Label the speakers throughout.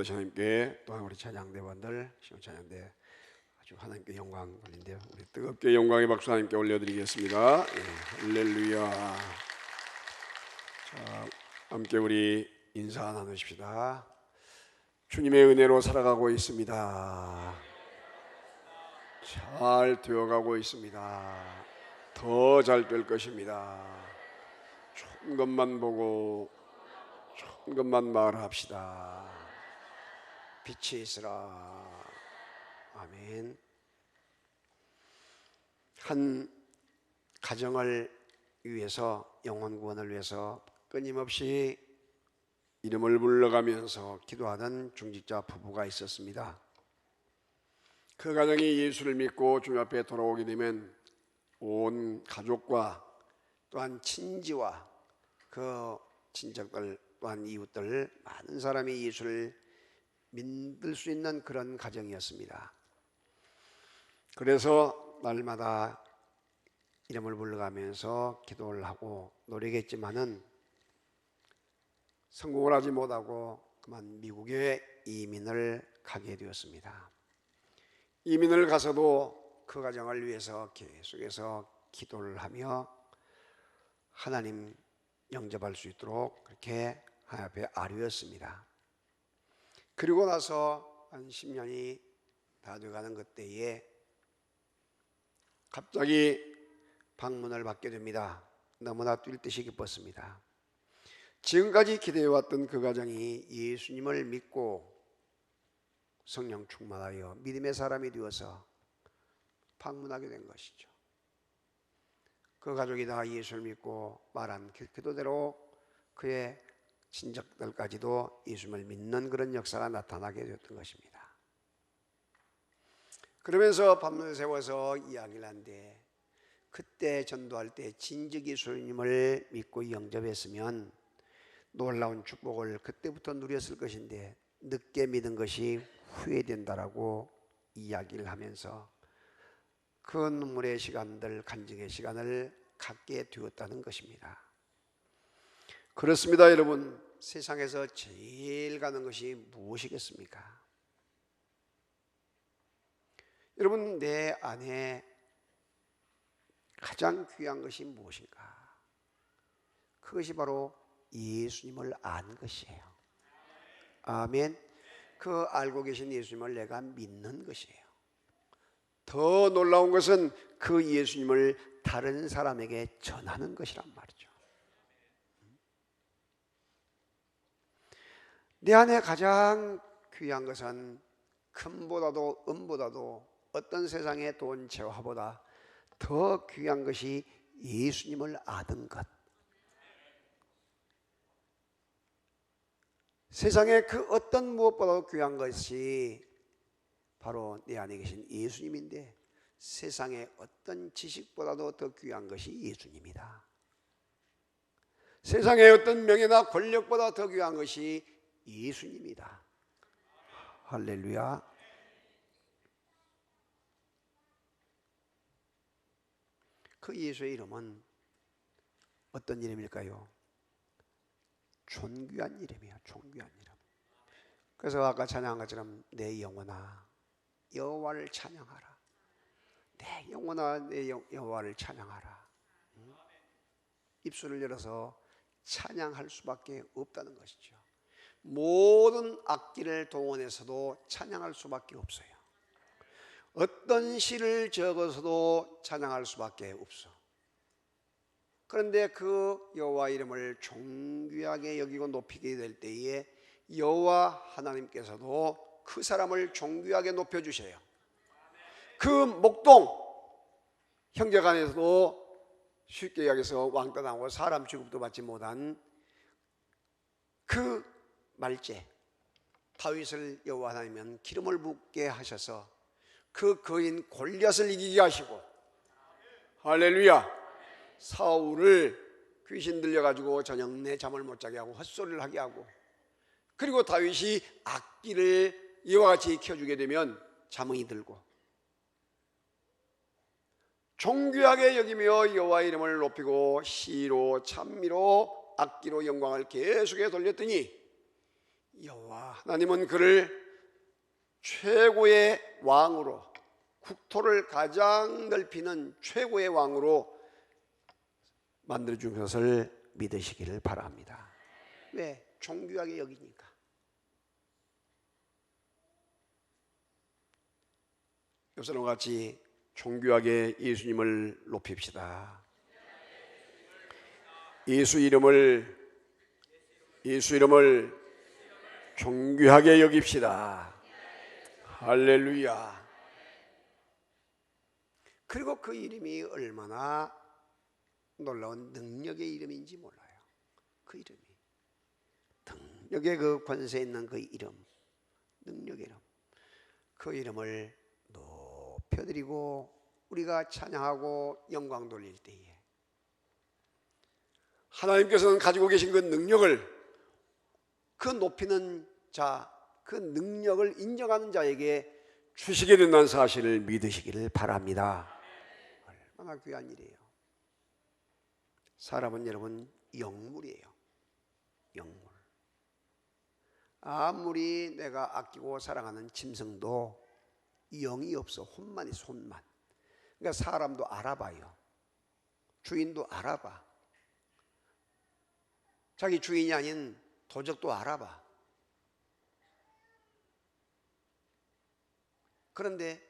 Speaker 1: 받으신 하나님께, 또한 우리 찬양대원들, 시온 찬양대 아주 하나님께 영광 돌린데요. 우리 뜨겁게 영광의 박수 하나님께 올려드리겠습니다. 할렐루야. 자, 함께 우리 인사 나누십시다. 주님의 은혜로 살아가고 있습니다. 잘 되어가고 있습니다. 더 잘 될 것입니다. 좋은 것만 보고 좋은 것만 말합시다. 빛이 있으라. 아멘. 한 가정을 위해서, 영혼 구원을 위해서 끊임없이 이름을 불러가면서 기도하는 중직자 부부가 있었습니다. 그 가정이 예수를 믿고 주님 앞에 돌아오게 되면 온 가족과 또한 친지와 그 친척들 또한 이웃들 많은 사람이 예수를 믿을 수 있는 그런 가정이었습니다. 그래서 날마다 이름을 불러가면서 기도를 하고 노력했지만은 성공을 하지 못하고 그만 미국에 이민을 가게 되었습니다. 이민을 가서도 그 가정을 위해서 계속해서 기도를 하며 하나님 영접할 수 있도록 그렇게 하나님 앞에 아뢰었습니다. 그리고 나서 한 10년이 다 돼가는 그때에 갑자기 방문을 받게 됩니다. 너무나 뛸 듯이 기뻤습니다. 지금까지 기대해왔던 그 가정이 예수님을 믿고 성령 충만하여 믿음의 사람이 되어서 방문하게 된 것이죠. 그 가족이 다 예수를 믿고 말한 기도대로 그의 친척들까지도 예수님을 믿는 그런 역사가 나타나게 되었던 것입니다. 그러면서 밤을 세워서 이야기를 한데, 그때 전도할 때 진즉 예수님을 믿고 영접했으면 놀라운 축복을 그때부터 누렸을 것인데 늦게 믿은 것이 후회된다라고 이야기를 하면서 그 눈물의 시간들, 간증의 시간을 갖게 되었다는 것입니다. 그렇습니다. 여러분, 세상에서 제일 가는 것이 무엇이겠습니까? 여러분, 내 안에 가장 귀한 것이 무엇인가? 그것이 바로 예수님을 아는 것이에요. 아멘. 그 알고 계신 예수님을 내가 믿는 것이에요. 더 놀라운 것은 그 예수님을 다른 사람에게 전하는 것이란 말이죠. 내 안에 가장 귀한 것은 금보다도 은보다도 어떤 세상의 돈 재화보다 더 귀한 것이 예수님을 아는 것. 세상의 그 어떤 무엇보다도 귀한 것이 바로 내 안에 계신 예수님인데, 세상의 어떤 지식보다도 더 귀한 것이 예수님이다. 세상의 어떤 명예나 권력보다 더 귀한 것이 예수님이다. 할렐루야. 그 예수의 이름은 어떤 이름일까요? 존귀한 이름이에요. 존귀한 이름. 그래서 아까 찬양한 것처럼 내 영혼아 여호와를 찬양하라. 내 영혼아 내 여호와를 찬양하라. 입술을 열어서 찬양할 수밖에 없다는 것이죠. 모든 악기를 동원해서도 찬양할 수밖에 없어요. 어떤 시를 적어서도 찬양할 수밖에 없어. 그런데 그 여호와 이름을 존귀하게 여기고 높이게 될 때에 여호와 하나님께서도 그 사람을 존귀하게 높여주셔요. 그 목동 형제간에서도 쉽게 여기서 왕따 당하고 사람 취급도 받지 못한 그 말제 다윗을 여호와 하나님은 기름을 붓게 하셔서 그 거인 골리앗을 이기게 하시고, 할렐루야, 사울을 귀신 들려가지고 저녁 내 잠을 못 자게 하고 헛소리를 하게 하고, 그리고 다윗이 악기를 이와 같이 켜주게 되면 잠이 들고, 존귀하게 여기며 여호와 이름을 높이고 시로 찬미로 악기로 영광을 계속해 돌렸더니 여호와 하나님은 그를 최고의 왕으로, 국토를 가장 넓히는 최고의 왕으로 만들어 준 것을 믿으시기를 바랍니다. 왜? 존귀하게 여기니까. 옆사람과 같이 존귀하게 예수님을 높입시다. 예수 이름을 존귀하게 여깁시다. 할렐루야. 그리고 그 이름이 얼마나 놀라운 능력의 이름인지 몰라요. 그 이름이, 능력의 그 권세 있는 그 이름, 능력의 이름, 그 이름을 높여드리고 우리가 찬양하고 영광 돌릴 때에 하나님께서는 가지고 계신 그 능력을, 그 높이는 자, 그 능력을 인정하는 자에게 주시게 된다는 사실을 믿으시기를 바랍니다. 얼마나 귀한 일이에요. 사람은 여러분 영물이에요. 영물. 아무리 내가 아끼고 사랑하는 짐승도 영이 없어. 혼만 있어. 혼만. 그러니까 사람도 알아봐요. 주인도 알아봐. 자기 주인이 아닌 도적도 알아봐. 그런데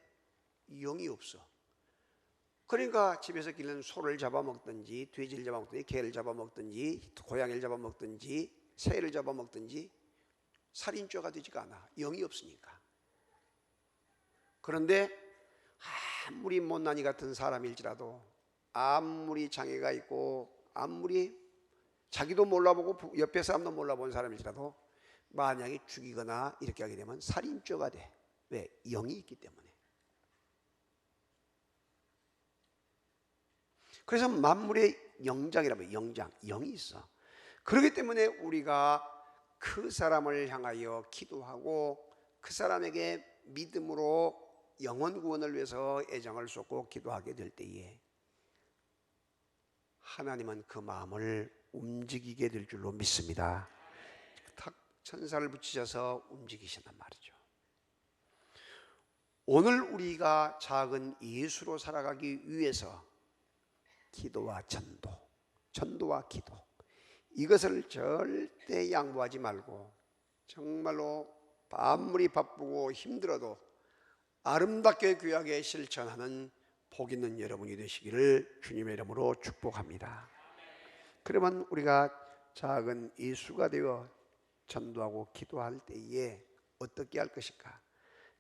Speaker 1: 영이 없어. 그러니까 집에서 기르는 소를 잡아먹든지 돼지를 잡아먹든지 개를 잡아먹든지 고양이를 잡아먹든지 새를 잡아먹든지 살인죄가 되지가 않아. 영이 없으니까. 그런데 아무리 못난이 같은 사람일지라도, 아무리 장애가 있고, 아무리 자기도 몰라보고 옆에 사람도 몰라본 사람일지라도 만약에 죽이거나 이렇게 하게 되면 살인죄가 돼. 왜? 영이 있기 때문에. 그래서 만물의 영장이라고 해요. 영장, 영이 있어. 그렇기 때문에 우리가 그 사람을 향하여 기도하고 그 사람에게 믿음으로 영혼 구원을 위해서 애정을 쏟고 기도하게 될 때에 하나님은 그 마음을 움직이게 될 줄로 믿습니다. 탁 천사를 붙이셔서 움직이신단 말이죠. 오늘 우리가 작은 예수로 살아가기 위해서 기도와 전도, 전도와 기도, 이것을 절대 양보하지 말고 정말로 아무리 바쁘고 힘들어도 아름답게 귀하게 실천하는 복 있는 여러분이 되시기를 주님의 이름으로 축복합니다. 그러면 우리가 작은 예수가 되어 전도하고 기도할 때에 어떻게 할 것인가?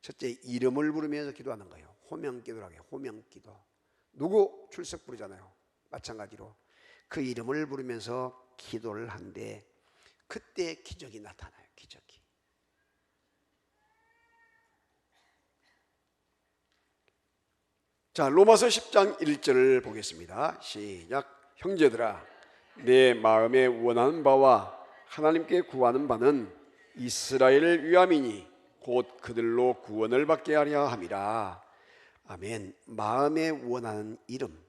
Speaker 1: 첫째, 이름을 부르면서 기도하는 거예요. 호명기도라고 해요. 호명기도. 누구 출석 부르잖아요. 마찬가지로 그 이름을 부르면서 기도를 한데 그때 기적이 나타나요. 기적이. 자, 로마서 10장 1절을 보겠습니다. 시작. 형제들아, 내 마음에 원하는 바와 하나님께 구하는 바는 이스라엘을 위함이니 곧 그들로 구원을 받게 하려 함이라. 아멘. 마음에 원하는 이름,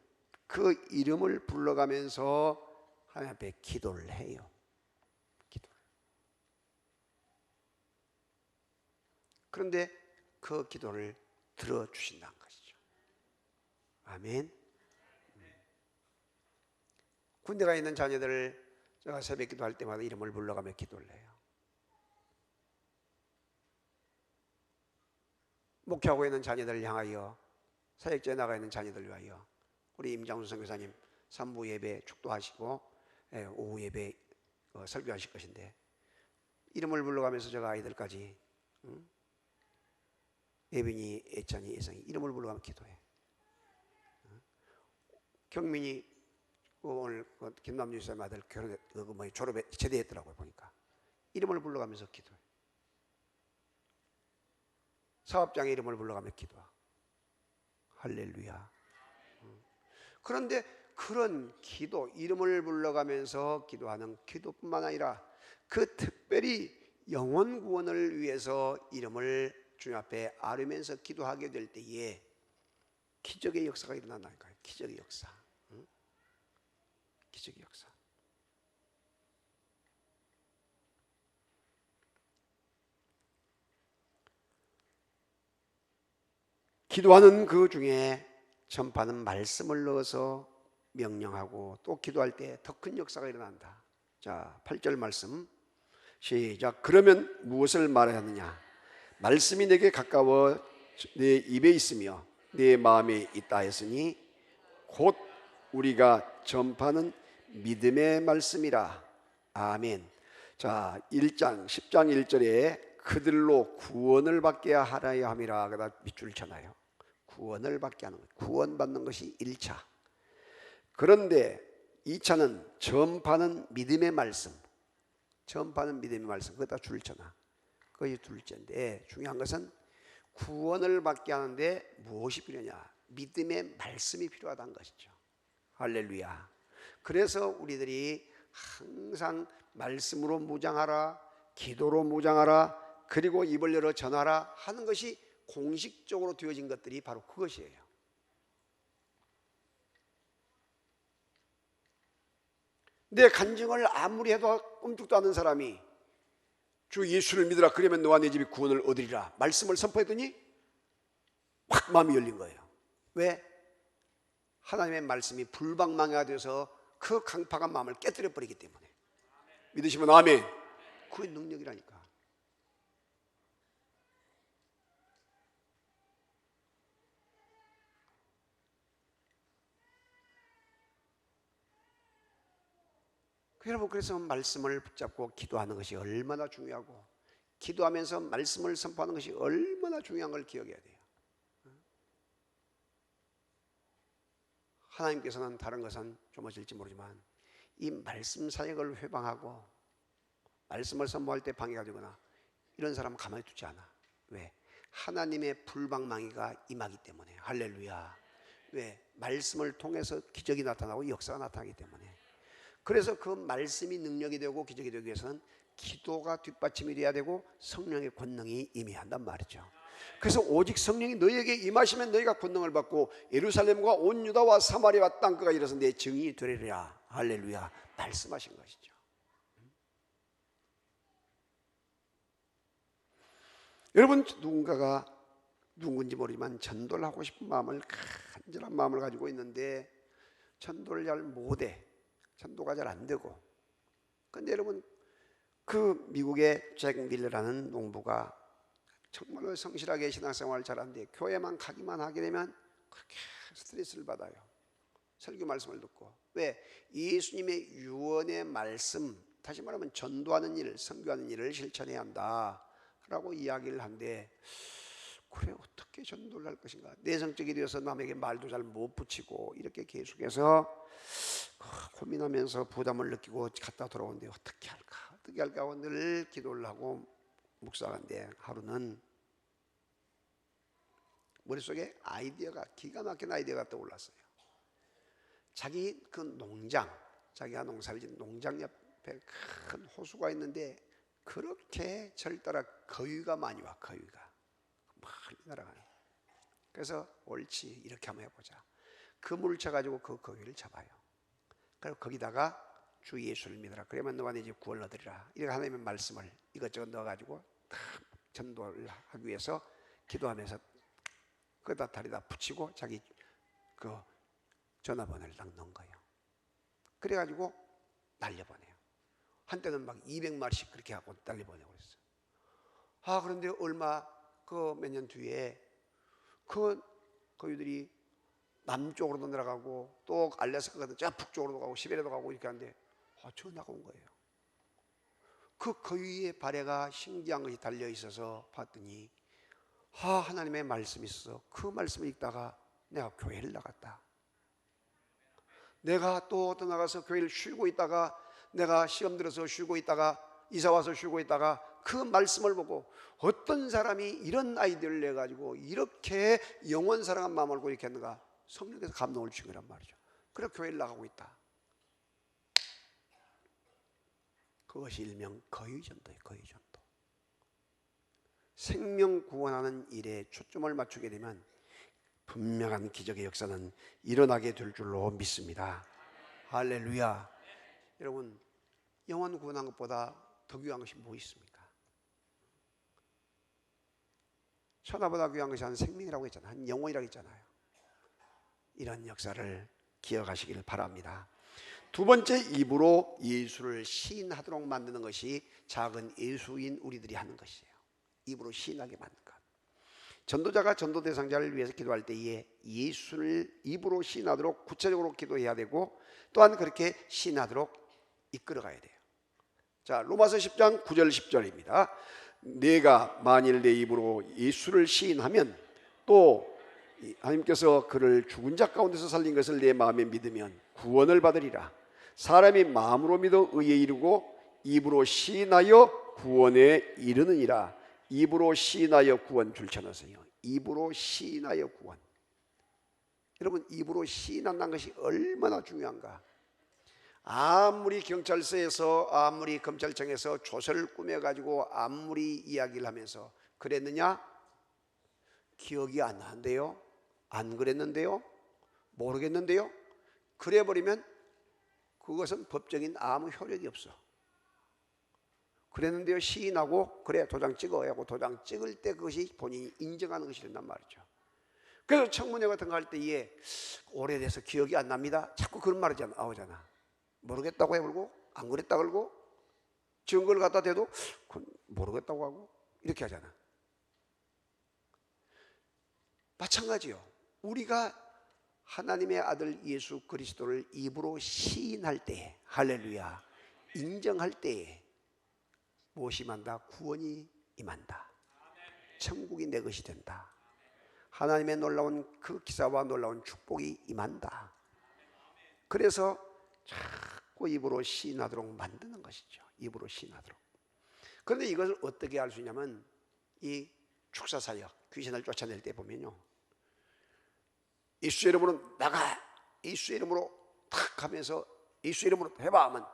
Speaker 1: 그 이름을 불러가면서 하나님 앞에 기도를 해요. 기도를. 그런데 그 기도를 들어주신다는 것이죠. 아멘. 군대 가 있는 자녀들을 제가 새벽 기도할 때마다 이름을 불러가며 기도를 해요. 목회하고 있는 자녀들을 향하여, 사역지에 나가 있는 자녀들을 위하여 우리 임장수 선교사님 3부 예배 축도하시고 오후 예배 설교하실 것인데 이름을 불러가면서 제가 아이들까지 예빈이, 애찬이, 예성이 이름을 불러가며 기도해. 경민이 오늘 김남주 선생 아들 졸업에 제대했더라고요. 보니까 이름을 불러가면서 기도해. 사업장의 이름을 불러가며 기도하. 할렐루야. 그런데 그런 기도, 이름을 불러가면서 기도하는 기도뿐만 아니라 그 특별히 영혼 구원을 위해서 이름을 주님 앞에 아뢰면서 기도하게 될 때에 기적의 역사가 일어난다니까요. 기적의 역사. 기적의 역사. 기도하는 그 중에 전파는 말씀을 넣어서 명령하고 또 기도할 때 더 큰 역사가 일어난다. 자, 8절 말씀 시작. 그러면 무엇을 말해야 하느냐? 말씀이 내게 가까워 내 입에 있으며 내 마음에 있다 했으니 곧 우리가 전파하는 믿음의 말씀이라. 아멘. 자, 1장 10장 1절에 그들로 구원을 받게 하라야 함이라. 그다 밑줄 쳐놔요. 구원을 받게 하는 것, 구원받는 것이 1차. 그런데 2차는 전파하는 믿음의 말씀. 전파하는 믿음의 말씀. 그다 줄 쳐놔. 그것이 둘째인데 중요한 것은 구원을 받게 하는데 무엇이 필요하냐? 믿음의 말씀이 필요하다는 것이죠. 할렐루야. 그래서 우리들이 항상 말씀으로 무장하라, 기도로 무장하라, 그리고 입을 열어 전하라 하는 것이 공식적으로 되어진 것들이 바로 그것이에요. 내 간증을 아무리 해도 꼼짝도 않는 사람이 주 예수를 믿으라 그러면 너와 내 집이 구원을 얻으리라 말씀을 선포했더니 확 마음이 열린 거예요. 왜? 하나님의 말씀이 불방망이가 되어서 그 강팍한 마음을 깨뜨려 버리기 때문에. 믿으시면 아멘. 그게 능력이라니까. 여러분, 그래서 말씀을 붙잡고 기도하는 것이 얼마나 중요하고 기도하면서 말씀을 선포하는 것이 얼마나 중요한 걸 기억해야 돼요. 하나님께서는 다른 것은 좀 어쩔지 모르지만 이 말씀 사역을 회방하고 말씀을 선포할 때 방해가 되거나 이런 사람은 가만히 두지 않아. 왜? 하나님의 불방망이가 임하기 때문에. 할렐루야. 왜? 말씀을 통해서 기적이 나타나고 역사가 나타나기 때문에. 그래서 그 말씀이 능력이 되고 기적이 되기 위해서는 기도가 뒷받침이 돼야 되고 성령의 권능이 임해야 한단 말이죠. 그래서 오직 성령이 너희에게 임하시면 너희가 권능을 받고 예루살렘과 온 유다와 사마리아와 땅끝가 이르러서 내 증인이 되리라. 할렐루야. 말씀하신 것이죠. 여러분, 누군가가 누군지 모르지만 전도를 하고 싶은 마음을, 간절한 마음을 가지고 있는데 전도를 잘 못해. 전도가 잘 안 되고. 근데 여러분, 그 미국의 잭 밀러라는 농부가 정말로 성실하게 신앙생활을 잘하는데 교회만 가기만 하게 되면 그렇게 스트레스를 받아요. 설교 말씀을 듣고. 왜? 예수님의 유언의 말씀, 다시 말하면 전도하는 일, 선교하는 일을 실천해야 한다라고 이야기를 한데, 그래 어떻게 전도를 할 것인가? 내성적이 되어서 남에게 말도 잘 못 붙이고 이렇게 계속해서 고민하면서 부담을 느끼고 갔다 돌아오는데 어떻게 할까 하고 늘 기도를 하고 묵상한데 하루는 머릿속에 아이디어가, 기가 막힌 아이디어가 떠올랐어요. 자기 그 농장, 자기가 농사를 짓는 농장 옆에 큰 호수가 있는데 그렇게 절따라 거위가 많이 와. 거위가 많이 날아가요. 그래서 옳지, 이렇게 한번 해보자. 그 물을 쳐가지고 그 거위를 잡아요. 그리고 거기다가 주 예수를 믿어라 그러면 너와 내 집 구원을 얻으리라, 이렇게 하나님의 말씀을 이것저것 넣어가지고 전도를 하기 위해서 기도하면서 그다 다리다 붙이고 자기 그 전화번호를 딱 넣은 거예요. 그래가지고 날려보내요. 한때는 막 200마리씩 그렇게 하고 날려보내고 그랬어요. 그런데 얼마 그 몇 년 뒤에 그 거위들이 남쪽으로도 내려가고 또 알래스카가 저 북쪽으로도 가고 시베리아도 가고 이렇게 하는데 전화가 온 거예요. 그 거위의 발에가 신기한 것이 달려 있어서 봤더니 하나님의 말씀이 있어서 그 말씀을 읽다가 내가 교회를 나갔다. 내가 또 떠나가서 교회를 쉬고 있다가 내가 시험 들어서 쉬고 있다가 이사 와서 쉬고 있다가 그 말씀을 보고 어떤 사람이 이런 아이디어를 내가지고 이렇게 영원 사랑한 마음을 갖고 이렇게 했는가, 성령께서 감동을 주신 거란 말이죠. 그래서 교회를 나가고 있다. 그것이 일명 거위전도예요. 거위전도. 생명 구원하는 일에 초점을 맞추게 되면 분명한 기적의 역사는 일어나게 될 줄로 믿습니다. 할렐루야. 여러분, 영혼 구원한 것보다 더 귀한 것이 뭐 있습니까? 천하보다 귀한 것이 한 생명이라고 했잖아요. 한 영혼이라고 했잖아요. 이런 역사를 기억하시길 바랍니다. 두 번째, 입으로 예수를 시인하도록 만드는 것이 작은 예수인 우리들이 하는 것이에요. 입으로 시인하게 만든 것. 전도자가 전도 대상자를 위해서 기도할 때에 예수를 입으로 시인하도록 구체적으로 기도해야 되고, 또한 그렇게 시인하도록 이끌어가야 돼요. 자, 로마서 10장 9절 10절입니다. 내가 만일 내 입으로 예수를 시인하면, 또 하나님께서 그를 죽은 자 가운데서 살린 것을 내 마음에 믿으면 구원을 받으리라. 사람이 마음으로 믿어 의에 이르고 입으로 시인하여 구원에 이르느니라. 입으로 시인하여 구원 줄쳐넣으세요. 입으로 시인하여 구원. 여러분, 입으로 시인한다는 것이 얼마나 중요한가. 아무리 경찰서에서, 아무리 검찰청에서 조서를 꾸며가지고 아무리 이야기를 하면서 그랬느냐? 기억이 안 나는데요? 안 그랬는데요? 모르겠는데요? 그래버리면 그것은 법적인 아무 효력이 없어. 그랬는데요 시인하고 그래 도장 찍어야 하고, 도장 찍을 때 그것이 본인이 인정하는 것이 된단 말이죠. 그래서 청문회 같은 거 할 때에 오래돼서 기억이 안 납니다, 자꾸 그런 말이 나오잖아. 모르겠다고 해버리고, 안 그랬다 그러고, 증거를 갖다 대도 모르겠다고 하고, 이렇게 하잖아. 마찬가지요. 우리가 하나님의 아들 예수 그리스도를 입으로 시인할 때, 할렐루야, 인정할 때에 무엇이 임한다? 구원이 임한다. 천국이 내 것이 된다. 하나님의 놀라운 그 기사와 놀라운 축복이 임한다. 그래서 자꾸 입으로 시인하도록 만드는 것이죠. 입으로 시인하도록. 그런데 이것을 어떻게 할 수 있냐면, 이 축사사역, 귀신을 쫓아낼 때 보면요, 예수 이름으로 나가, 예수 이름으로 탁 하면서 예수 이름으로 해봐 하면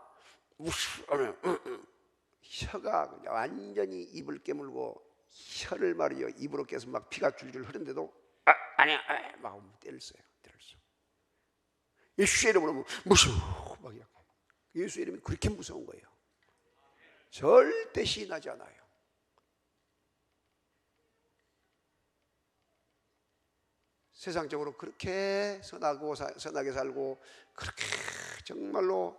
Speaker 1: 우스 하면 혀가 완전히 입을 깨물고, 혀를 말이요 입으로 깨서 막 피가 줄줄 흐르는데도 아니야 막 때를 써요. 예수 이름으로 무서워 막 이렇게. 예수 이름이 그렇게 무서운 거예요. 절대 시인하지 않아요. 세상적으로 그렇게 선하게 살고, 그렇게 정말로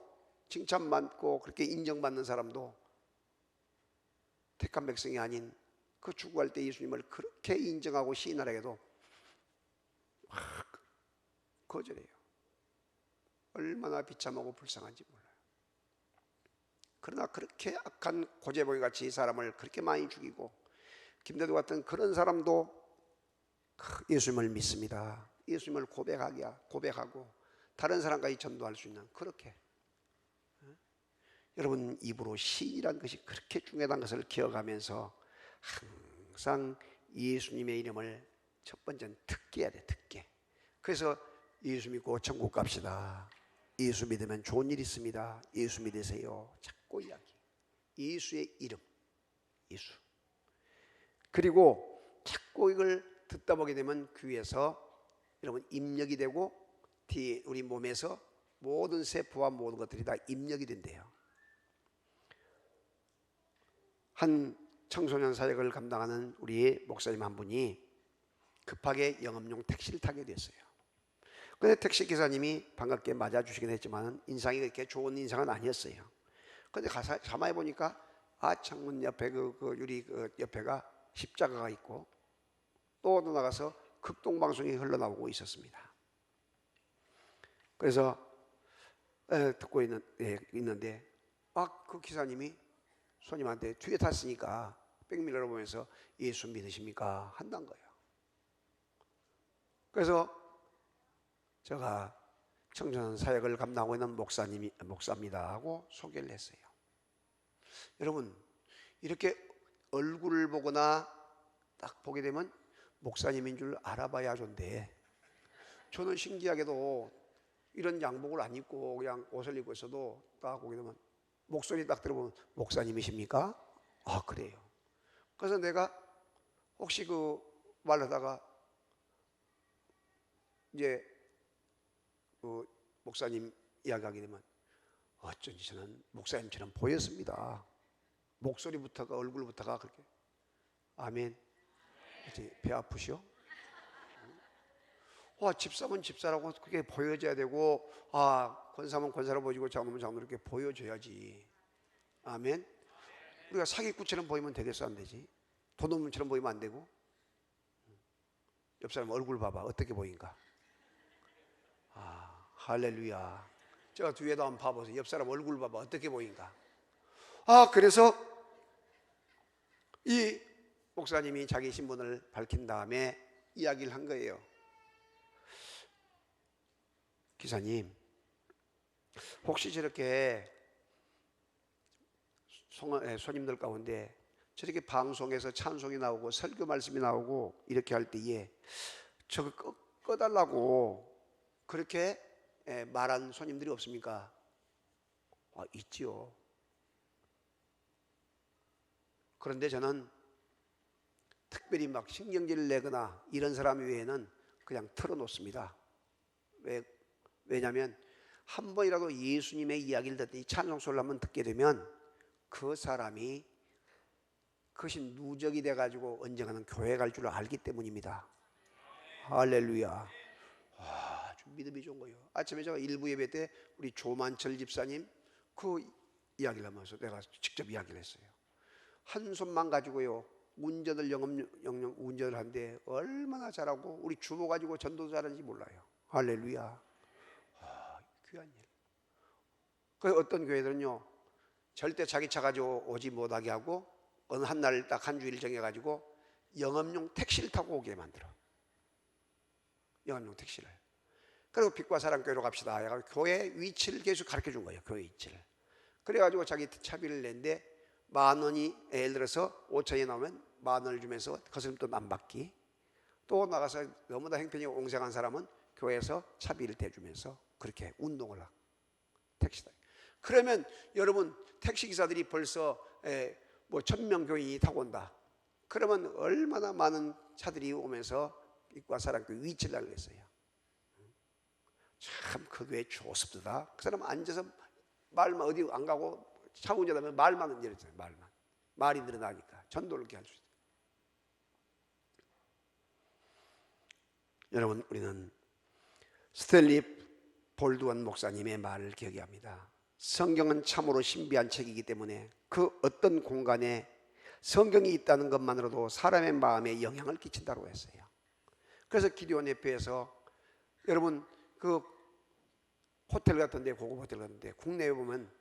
Speaker 1: 칭찬받고 그렇게 인정받는 사람도 택한 백성이 아닌 그 죽어갈 때 예수님을 그렇게 인정하고 시인하라 해도 거절해요. 얼마나 비참하고 불쌍한지 몰라요. 그러나 그렇게 악한 고재봉이 같이 사람을 그렇게 많이 죽이고, 김대도 같은 그런 사람도 예수님을 믿습니다, 예수님을 고백하고 다른 사람까지 전도할 수 있는, 그렇게 여러분, 입으로 시인이라는 것이 그렇게 중요하다는 것을 기억하면서 항상 예수님의 이름을 첫 번째는 듣게 해야 돼. 듣게. 그래서 예수 믿고 천국 갑시다, 예수 믿으면 좋은 일 있습니다, 예수 믿으세요, 자꾸 이야기. 예수의 이름, 예수. 그리고 자꾸 이걸 듣다 보게 되면 귀에서 여러분 입력이 되고, 뒤에 우리 몸에서 모든 세포와 모든 것들이 다 입력이 된대요. 한 청소년 사역을 감당하는 우리 목사님 한 분이 급하게 영업용 택시를 타게 됐어요. 그런데 택시 기사님이 반갑게 맞아주시긴 했지만 인상이 그렇게 좋은 인상은 아니었어요. 그런데 가만히 보니까 창문 옆에 그 유리 옆에가 십자가가 있고, 또 나가서 극동방송이 흘러나오고 있었습니다. 그래서 듣고 있는데 그 기사님이 손님한테 뒤에 탔으니까 백미러를 보면서 예수 믿으십니까? 한단 거예요. 그래서 제가 청소년 사역을 감당하고 있는 목사입니다 하고 소개를 했어요. 여러분, 이렇게 얼굴을 보거나 딱 보게 되면 목사님인 줄 알아봐야 좋은데, 저는 신기하게도 이런 양복을 안 입고 그냥 옷을 입고 있어도 딱 보게 되면 목소리 딱 들어보면 목사님이십니까? 아, 그래요. 그래서 내가 혹시 그 말하다가 이제 그 목사님 이야기하게 되면 어쩐지 저는 목사님처럼 보였습니다. 목소리부터가 얼굴부터가 그렇게. 아멘. 그치? 배 아프시오? 집사면 집사라고 그게 보여져야 되고, 권사면 권사로 보이고 장로면 장로로 이렇게 보여줘야지. 아멘. 우리가 사기꾼처럼 보이면 되겠어, 안 되지? 도둑놈처럼 보이면 안 되고. 옆 사람 얼굴 봐봐, 어떻게 보인가? 할렐루야. 제가 뒤에다 한번 봐보세요. 옆 사람 얼굴 봐봐, 어떻게 보인가? 그래서 이 목사님이 자기 신분을 밝힌 다음에 이야기를 한 거예요. 기사님, 혹시 저렇게 손님들 가운데 저렇게 방송에서 찬송이 나오고 설교 말씀이 나오고 이렇게 할 때에 저거 꺼달라고 그렇게 말한 손님들이 없습니까? 있지요. 그런데 저는 특별히 막 신경질을 내거나 이런 사람 외에는 그냥 틀어놓습니다. 왜냐하면 한 번이라도 예수님의 이야기를 듣더니 찬송소를 한번 듣게 되면 그 사람이 그것이 누적이 돼가지고 언젠가는 교회 갈 줄 알기 때문입니다. 할렐루야. 아주 믿음이 좋은 거예요. 아침에 제가 일부 예배 때 우리 조만철 집사님 그 이야기를 하면서 내가 직접 이야기를 했어요. 한 손만 가지고요 운전을 영영 운전을 하는데 얼마나 잘하고 우리 주모 가지고 전도 잘하는지 몰라요. 할렐루야. 귀한 일. 그 어떤 교회들은요 절대 자기 차 가지고 오지 못하게 하고 어느 한 날 딱 한 주일 정해가지고 영업용 택시를 타고 오게 만들어. 영업용 택시를. 그리고 빛과 사랑 교회로 갑시다. 교회 위치를 계속 가르쳐 준 거예요. 교회 위치를. 그래가지고 자기 차비를 낸데 10,000원이 예를 들어서 5,000원이 나오면 10,000원을 주면서 거스름돈 안 받기. 또 나가서 너무나 행편이 옹생한 사람은 교회에서 차비를 대주면서 그렇게 운동을 하고 택시다. 그러면 여러분 택시기사들이 벌써 1,000명 교인이 타고 온다. 그러면 얼마나 많은 차들이 오면서 빛과 사랑교회 위치를 알겠어요. 참 그 교회 좋습니다. 그 사람 앉아서 말만 어디 안 가고 차 운전하면 말만 이랬어요. 말이 늘어나니까 전도를 이렇게 할 수 있어요. 여러분 우리는 스탠리 볼드원 목사님의 말을 기억합니다. 성경은 참으로 신비한 책이기 때문에 그 어떤 공간에 성경이 있다는 것만으로도 사람의 마음에 영향을 끼친다고 했어요. 그래서 기도원 협회에서 여러분 그 호텔 같은데 고급 호텔 같은데 국내에 보면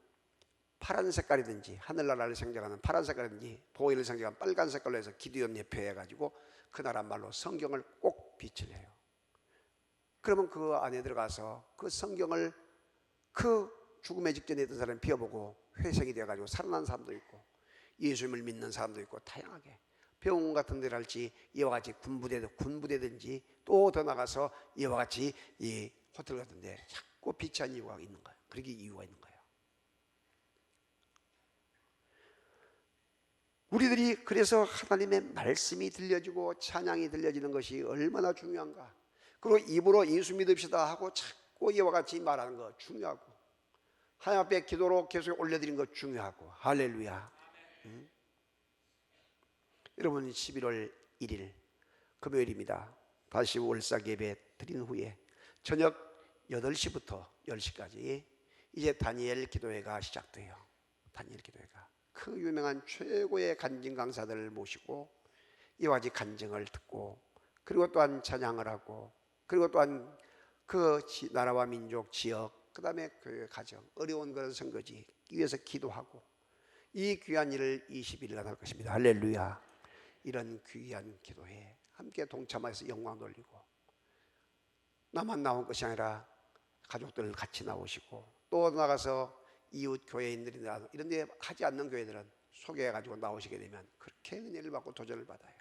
Speaker 1: 파란 색깔이든지 하늘나라를 상징하는 파란 색깔이든지 보이를 상징하는 빨간 색깔로 해서 기도원 협회 해가지고 그 나라 말로 성경을 꼭 빛을 해요. 그러면 그 안에 들어가서 그 성경을 그 죽음의 직전에 있던 사람이 피워보고 회생이 되어가지고 살아난 사람도 있고 예수님을 믿는 사람도 있고 다양하게 병원 같은 데를 할지 이와 같이 군부대든지 또 더 나가서 이와 같이 이 호텔 같은 데 자꾸 비치한 이유가 있는 거예요. 그렇게 이유가 있는 거예요. 우리들이 그래서 하나님의 말씀이 들려지고 찬양이 들려지는 것이 얼마나 중요한가. 그리고 입으로 예수 믿읍시다 하고 자꾸 이와 같이 말하는 거 중요하고 하나님 앞에 기도로 계속 올려드리는 것 중요하고 할렐루야. 여러분 11월 1일 금요일입니다. 다시 월삭 예배 드린 후에 저녁 8시부터 10시까지 이제 다니엘 기도회가 시작돼요. 다니엘 기도회가 그 유명한 최고의 간증 강사들을 모시고 이와 같이 간증을 듣고 그리고 또한 찬양을 하고 그리고 또한 그 나라와 민족 지역 그 다음에 교회 가정 어려운 그런 선거지 위해서 기도하고 이 귀한 일을 20일간 할 것입니다. 할렐루야. 이런 귀한 기도에 함께 동참해서 영광 돌리고 나만 나온 것이 아니라 가족들 같이 나오시고 또 나가서 이웃 교회인들이나 이런 데 하지 않는 교회들은 소개해가지고 나오시게 되면 그렇게 은혜를 받고 도전을 받아요.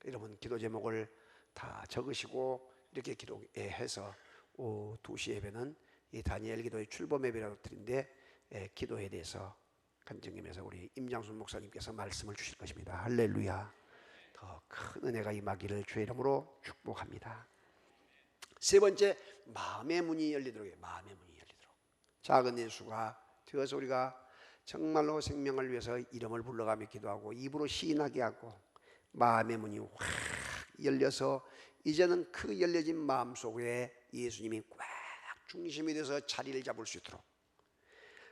Speaker 1: 여러분 기도 제목을 다 적으시고 이렇게 기도해서 오후 2시 예배는 이 다니엘 기도의 출범 예배라고 드린데 기도에 대해서 간증님에서 우리 임장순 목사님께서 말씀을 주실 것입니다. 할렐루야. 더 큰 은혜가 임하기를 주의 이름으로 축복합니다. 세 번째, 마음의 문이 열리도록 해요. 마음의 문이 열리도록. 작은 예수가 되어서 우리가 정말로 생명을 위해서 이름을 불러가며 기도하고 입으로 시인하게 하고 마음의 문이 확 열려서 이제는 그 열려진 마음 속에 예수님이 꽉 중심이 돼서 자리를 잡을 수 있도록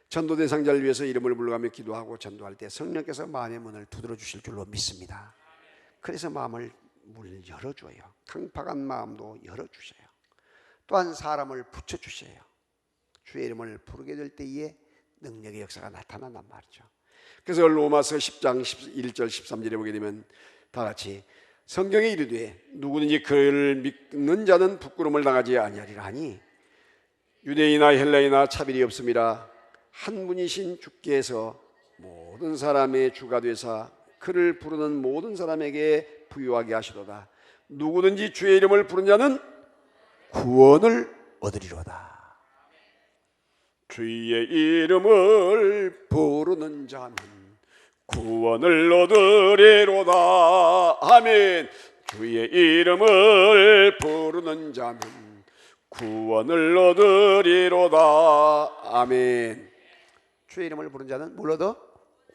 Speaker 1: 전도 대상자를 위해서 이름을 불러가며 기도하고 전도할 때 성령께서 마음의 문을 두드려 주실 줄로 믿습니다. 그래서 마음을 문을 열어줘요. 강팍한 마음도 열어주셔요. 또한 사람을 붙여주셔요. 주의 이름을 부르게 될 때에 능력의 역사가 나타난단 말이죠. 그래서 로마서 10장 1절 13절에 보게 되면 다 같이 성경에 이르되 누구든지 그를 믿는 자는 부끄러움을 당하지 아니하리라 하니 유대인이나 헬라인이나 차별이 없음이라 한 분이신 주께서 모든 사람의 주가 되사 그를 부르는 모든 사람에게 부유하게 하시도다. 누구든지 주의 이름을 부르는 자는 구원을 얻으리로다. 주의 이름을 부르는 자는 구원을 얻으리로다. 아멘. 주의 이름을 부르는 자는 구원을 얻으리로다. 아멘. 주의 이름을 부르는 자는 뭘 얻어?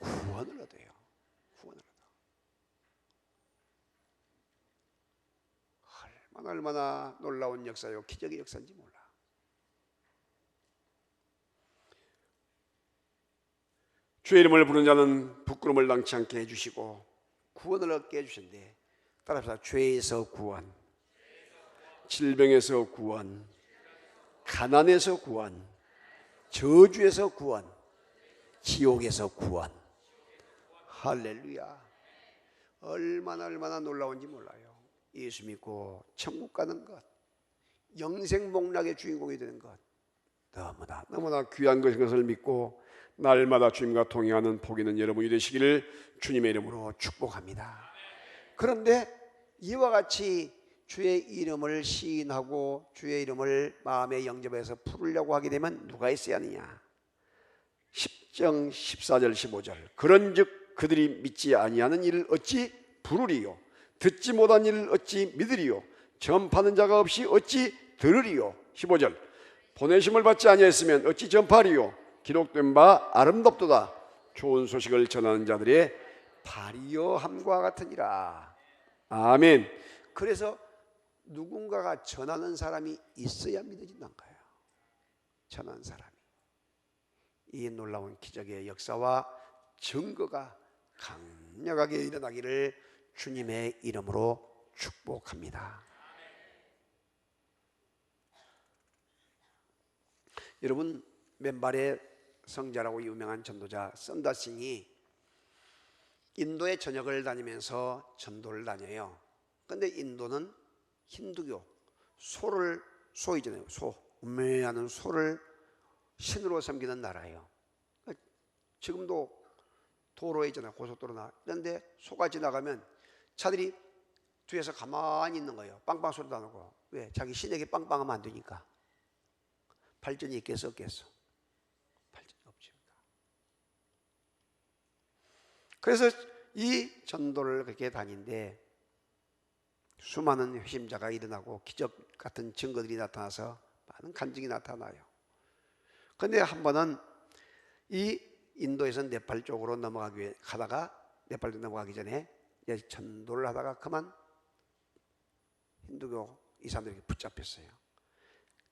Speaker 1: 구원을 얻어요. 구원을 얻어. 얼마나 놀라운 역사요, 기적의 역사인지 몰라. 주의 이름을 부르는 자는 부끄러움을 당치 않게 해주시고 구원을 얻게 해주신대. 따라서 죄에서 구원, 질병에서 구원, 가난에서 구원, 저주에서 구원, 지옥에서 구원. 할렐루야. 얼마나 놀라운지 몰라요. 예수 믿고 천국 가는 것, 영생 복락의 주인공이 되는 것, 너무나 귀한 것을 믿고 날마다 주님과 동행하는 복 있는 여러분이 되시기를 주님의 이름으로 축복합니다. 그런데 이와 같이 주의 이름을 시인하고 주의 이름을 마음에 영접해서 부르려고 하게 되면 누가 있어야 하느냐? 10장 14절 15절 그런즉 그들이 믿지 아니하는 일을 어찌 부르리요? 듣지 못한 일을 어찌 믿으리요? 전파하는 자가 없이 어찌 들으리요? 15절 보내심을 받지 아니했으면 어찌 전파하리요? 기록된 바 아름답도다. 좋은 소식을 전하는 자들의 발이여함과 같으니라. 아멘. 그래서 누군가가 전하는 사람이 있어야 믿어진다는 거예요. 전하는 사람이. 이 놀라운 기적의 역사와 증거가 강력하게 일어나기를 주님의 이름으로 축복합니다. 여러분, 맨발의 성자라고 유명한 전도자 선다싱이 인도의 전역을 다니면서 전도를 다녀요. 그런데 인도는 힌두교, 소이잖아요. 운명하는 소를 신으로 섬기는 나라예요. 지금도 도로에 있잖아요. 고속도로나. 그런데 소가 지나가면 차들이 뒤에서 가만히 있는 거예요. 빵빵 소리도 안 나고. 왜? 자기 신에게 빵빵하면 안 되니까. 발전이 있겠어 없겠어? 발전이 없죠. 그래서 이 전도를 그렇게 다닌데 수많은 회심자가 일어나고 기적 같은 증거들이 나타나서 많은 간증이 나타나요. 그런데 한 번은 이 인도에서 네팔 쪽으로 네팔로 넘어가기 전에 전도를 하다가 그만 힌두교 이 사람들에게 붙잡혔어요.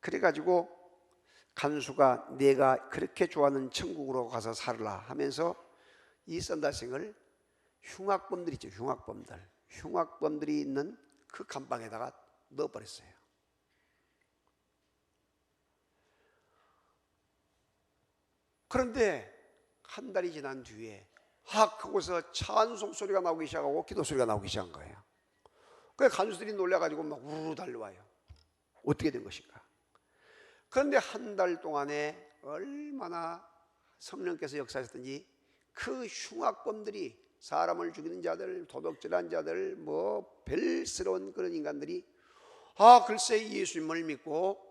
Speaker 1: 그래가지고 간수가 내가 그렇게 좋아하는 천국으로 가서 살라 하면서 이 선다생을 흉악범들 있죠. 흉악범들이 있는 그 감방에다가 넣어버렸어요. 그런데 한 달이 지난 뒤에 그곳에서 찬송 소리가 나오기 시작하고 기도 소리가 나오기 시작한 거예요. 그래서 간수들이 놀라가지고 막 우르르 달려와요. 어떻게 된 것인가? 그런데 한 달 동안에 얼마나 성령께서 역사하셨든지 그 흉악범들이 사람을 죽이는 자들, 도둑질한 자들, 별스러운 그런 인간들이 글쎄 예수님을 믿고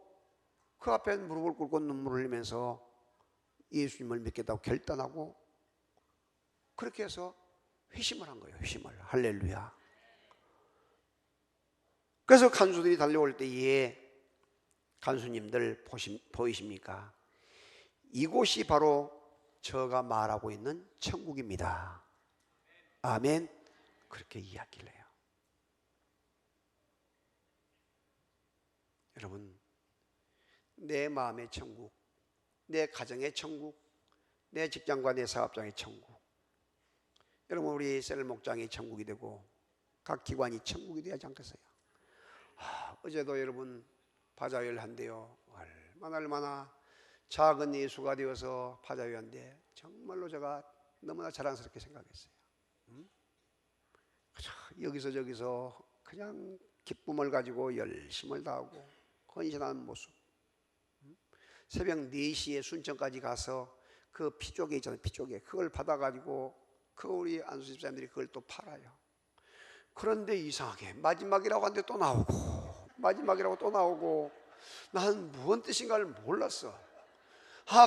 Speaker 1: 그 앞에 무릎을 꿇고 눈물을 흘리면서 예수님을 믿겠다고 결단하고 그렇게 해서 회심을 한 거예요. 회심을. 할렐루야. 그래서 간수들이 달려올 때에 간수님들 보이십니까? 이곳이 바로 저가 말하고 있는 천국입니다. 아멘. 그렇게 이야기를 해요. 여러분, 내 마음의 천국, 내 가정의 천국, 내 직장과 내 사업장의 천국, 여러분 우리 셀 목장이 천국이 되고 각 기관이 천국이 되지 않겠어요? 어제도 여러분 바자회를 한대요. 얼마나 작은 예수가 되어서 바자회 한데 정말로 제가 너무나 자랑스럽게 생각했어요. 여기서 저기서 그냥 기쁨을 가지고 열심을 다하고 헌신하는 모습. 새벽 4시에 순천까지 가서 그 피조개 있잖아요. 피조개 그걸 받아가지고 그 우리 안수 집사님들이 그걸 또 팔아요. 그런데 이상하게 마지막이라고 하는데 또 나오고 마지막이라고 또 나오고 나는 무슨 뜻인가를 몰랐어.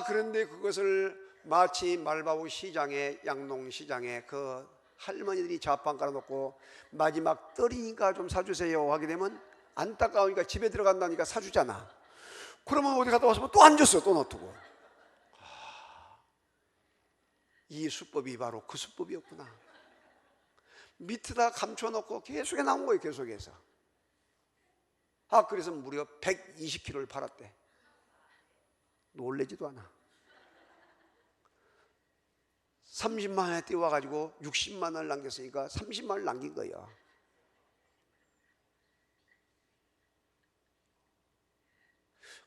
Speaker 1: 그런데 그것을 마치 말바우 시장에 양농시장에 그 할머니들이 좌판 깔아놓고 마지막 떨이니까 좀 사주세요 하게 되면 안타까우니까 집에 들어간다니까 사주잖아. 그러면 어디 갔다 와서 또 안 줬어. 또 놔두고. 이 수법이 바로 그 수법이었구나. 밑에다 감춰놓고 계속해 나온 거예요. 계속해서. 그래서 무려 120kg를 팔았대. 놀래지도 않아. 30만 원에 띄워가지고 60만 원을 남겼으니까 30만 원을 남긴 거예요.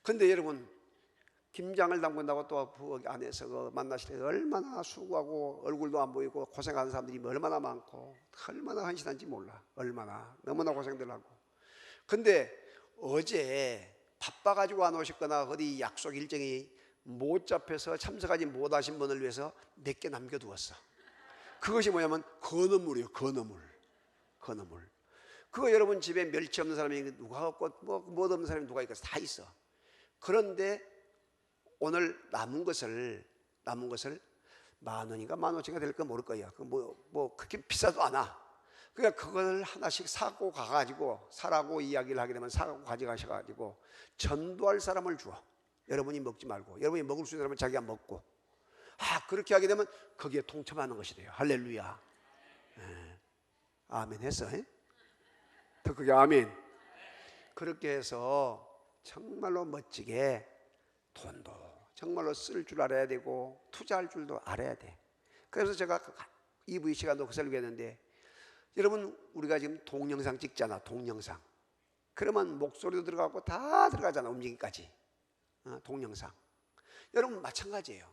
Speaker 1: 근데 여러분 김장을 담근다고 또 그 안에서 그 만나실 때 얼마나 수고하고 얼굴도 안 보이고 고생하는 사람들이 얼마나 많고 얼마나 헌신한지 몰라. 얼마나 너무나 고생들 하고. 근데 어제 바빠가지고 안 오셨거나 어디 약속 일정이 못 잡혀서 참석하지 못하신 분을 위해서 몇 개 남겨두었어. 그것이 뭐냐면 건어물이에요. 건어물. 그거 여러분 집에 멸치 없는 사람이 누가 없고 뭐 없는 사람이 누가 있고 다 있어. 그런데 오늘 남은 것을 10,000원인가 15,000원인가 될까 모를 거예요. 뭐 그렇게 비싸도 않아. 그러니까 그걸 하나씩 사고 가가지고 사라고 이야기를 하게 되면 사고 가져가셔가지고 전도할 사람을 주어. 여러분이 먹지 말고 여러분이 먹을 수 있는 사람은 자기가 먹고. 그렇게 하게 되면 거기에 동참하는 것이 돼요. 할렐루야. 아멘 했어. 더 크게 아멘. 그렇게 해서 정말로 멋지게 돈도 정말로 쓸 줄 알아야 되고 투자할 줄도 알아야 돼. 그래서 제가 EV 시간도 그 설교했는데 여러분 우리가 지금 동영상 찍잖아. 동영상. 그러면 목소리도 들어가고 다 들어가잖아. 움직임까지. 동영상. 여러분 마찬가지예요.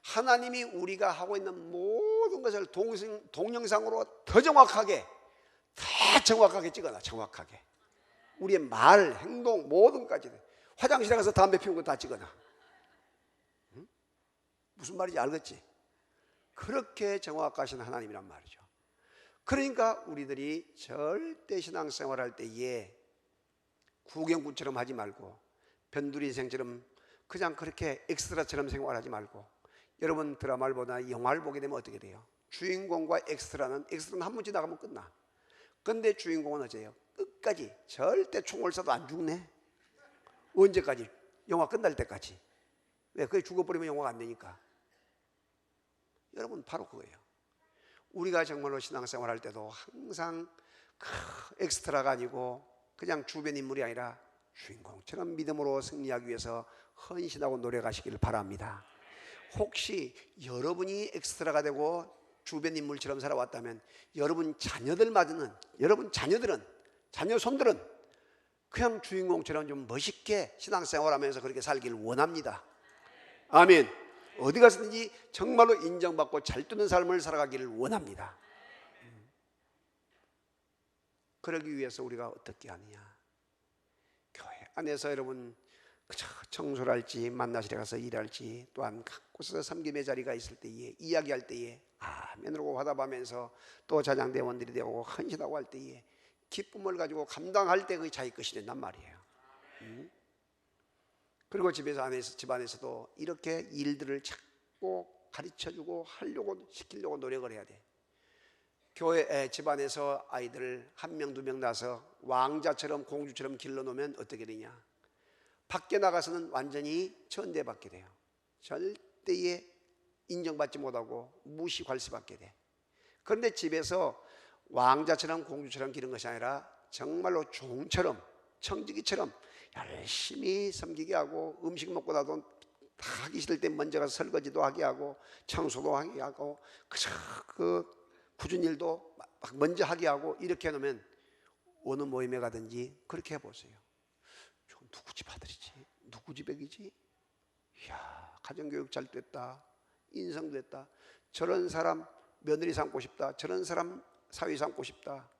Speaker 1: 하나님이 우리가 하고 있는 모든 것을 동영상으로 더 정확하게 찍어놔. 정확하게. 우리의 말, 행동 모든 것까지. 화장실에 가서 담배 피운 거 다 찍어놔. 무슨 말인지 알겠지? 그렇게 정확하신 하나님이란 말이죠. 그러니까 우리들이 절대 신앙생활할 때에 구경꾼처럼 하지 말고 변두리 인생처럼 그냥 그렇게 엑스트라처럼 생활하지 말고 여러분 드라마를 보나 영화를 보게 되면 어떻게 돼요? 주인공과 엑스트라는 한 번 지나가면 끝나. 근데 주인공은 어째요? 끝까지 절대 총을 쏴도 안 죽네. 언제까지? 영화 끝날 때까지. 왜? 그게 죽어버리면 영화가 안 되니까. 여러분 바로 그거예요. 우리가 정말로 신앙생활 할 때도 항상 엑스트라가 아니고 그냥 주변 인물이 아니라 주인공처럼 믿음으로 승리하기 위해서 헌신하고 노력하시길 바랍니다. 혹시 여러분이 엑스트라가 되고 주변 인물처럼 살아왔다면 여러분 자녀들은 자녀 손들은 그냥 주인공처럼 좀 멋있게 신앙생활하면서 그렇게 살기를 원합니다. 아멘. 어디 가서든지 정말로 인정받고 잘 되는 삶을 살아가기를 원합니다. 그러기 위해서 우리가 어떻게 하느냐? 교회 안에서 여러분 청소를 할지 만나시러 가서 일할지 또한 각 곳에서 섬김의 자리가 있을 때에 이야기할 때에 아멘으로 화답하면서 또 자장대원들이 되고 헌신하고 할 때에 기쁨을 가지고 감당할 때 그게 자기 것이 된단 말이에요. 그리고 집안에서도 이렇게 일들을 자꾸 가르쳐주고 시키려고 노력을 해야 돼. 교회 집안에서 아이들 1명 2명 낳아서 왕자처럼 공주처럼 길러놓으면 어떻게 되냐? 밖에 나가서는 완전히 천대받게 돼요. 절대에 인정받지 못하고 무시 관시받게 돼. 그런데 집에서 왕자처럼 공주처럼 기른 것이 아니라 정말로 종처럼 청지기처럼 열심히 섬기게 하고, 음식 먹고 나도 다 하기 싫을 때 먼저 가서 설거지도 하게 하고 청소도 하게 하고 그 굳은 일도 막 먼저 하게 하고, 이렇게 해놓으면 어느 모임에 가든지 그렇게 해보세요. 누구 집 아들이지? 누구 집 애기지? 이야, 가정교육 잘 됐다, 인성 됐다, 저런 사람 며느리 삼고 싶다, 저런 사람 사위 삼고 싶다,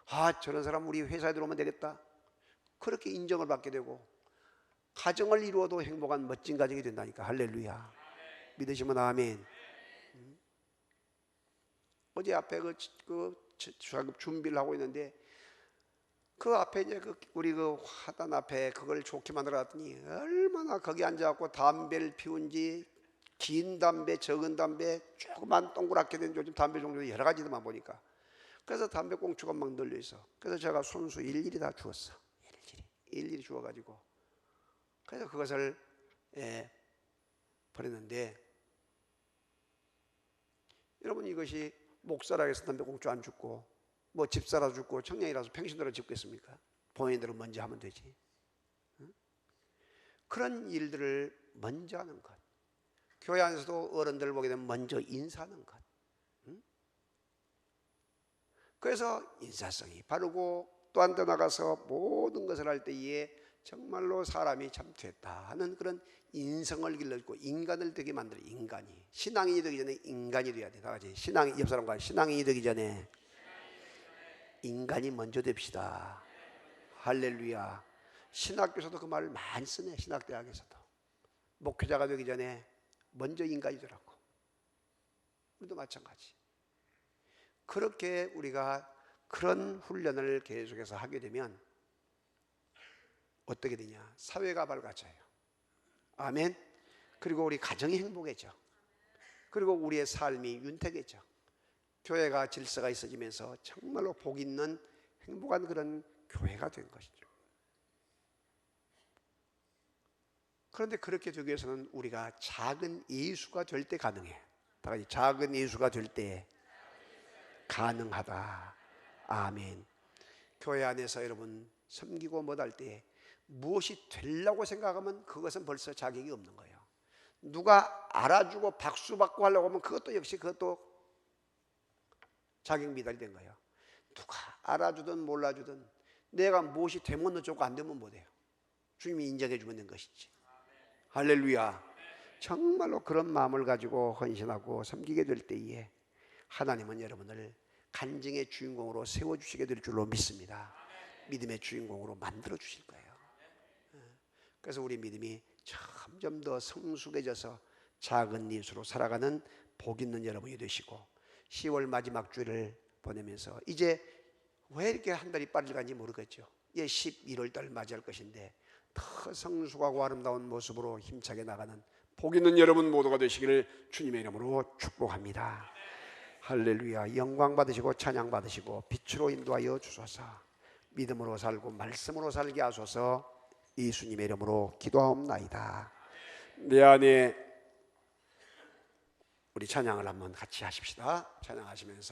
Speaker 1: 아 저런 사람 우리 회사에 들어오면 되겠다, 그렇게 인정을 받게 되고 가정을 이루어도 행복한 멋진 가정이 된다니까. 할렐루야. 믿으시면 아멘. 어제 앞에 수학급 준비를 하고 있는데 그 앞에 이제 우리 화단 앞에 그걸 좋게 만들어놨더니 얼마나 거기 앉아갖고 담배를 피운지, 긴 담배, 적은 담배, 조그만 동그랗게 된 요즘 담배 종류 여러 가지들만 보니까, 그래서 담배 꽁초가 막 널려 있어. 그래서 제가 손수 일일이 다 주웠어. 일일이 주워가지고 그래서 그것을 버렸는데, 여러분 이것이 목사라 해서 담배 꽁초 안 줍고 뭐 집사라 줍고 청년이라서 펜션으로 줍겠습니까? 본인들은 먼저 하면 되지. 응? 그런 일들을 먼저 하는 것, 교회 안에서도 어른들 보게 되면 먼저 인사하는 것. 응? 그래서 인사성이 바르고 또 한 더 나가서 모든 것을 할 때에 정말로 사람이 참 됐다 하는 그런 인성을 길러주고 인간을 되게 만들어. 인간이 신앙인이 되기 전에 인간이 돼야 돼. 다 같이 신앙, 옆 사람과 신앙인이 되기 전에 인간이 먼저 됩시다. 할렐루야. 신학교에서도 그 말을 많이 쓰네. 신학대학에서도 목회자가 되기 전에 먼저 인간이 되라고. 우리도 마찬가지. 그렇게 우리가 그런 훈련을 계속해서 하게 되면 어떻게 되냐? 사회가 밝아져요. 아멘. 그리고 우리 가정이 행복해져. 그리고 우리의 삶이 윤택해져. 교회가 질서가 있어지면서 정말로 복 있는 행복한 그런 교회가 된 것이죠. 그런데 그렇게 되기 위해서는 우리가 작은 예수가 될 때 가능해. 다 같이 작은 예수가 될 때 가능하다. 아멘. 교회 안에서 여러분 섬기고 못할 때 무엇이 되려고 생각하면 그것은 벌써 자격이 없는 거예요. 누가 알아주고 박수 받고 하려고 하면 그것도 역시 그것도 자격 미달이 된 거예요. 누가 알아주든 몰라주든 내가 무엇이 되면 어쩌고 안 되면 못해요. 주님이 인정해 주면 된 것이지. 할렐루야. 정말로 그런 마음을 가지고 헌신하고 섬기게 될 때에 하나님은 여러분을 간증의 주인공으로 세워주시게 될 줄로 믿습니다. 믿음의 주인공으로 만들어 주실 거예요. 그래서 우리 믿음이 점점 더 성숙해져서 작은 예수로 살아가는 복 있는 여러분이 되시고, 10월 마지막 주를 보내면서 이제 왜 이렇게 한 달이 빨리 간지 모르겠죠. 예, 11월 달 맞이할 것인데 더 성숙하고 아름다운 모습으로 힘차게 나가는 복 있는 여러분 모두가 되시기를 주님의 이름으로 축복합니다. 할렐루야. 영광 받으시고 찬양 받으시고 빛으로 인도하여 주소서. 믿음으로 살고 말씀으로 살게 하소서. 예수님의 이름으로 기도하옵나이다. 내 안에 우리 찬양을 한번 같이 하십시다. 찬양하시면서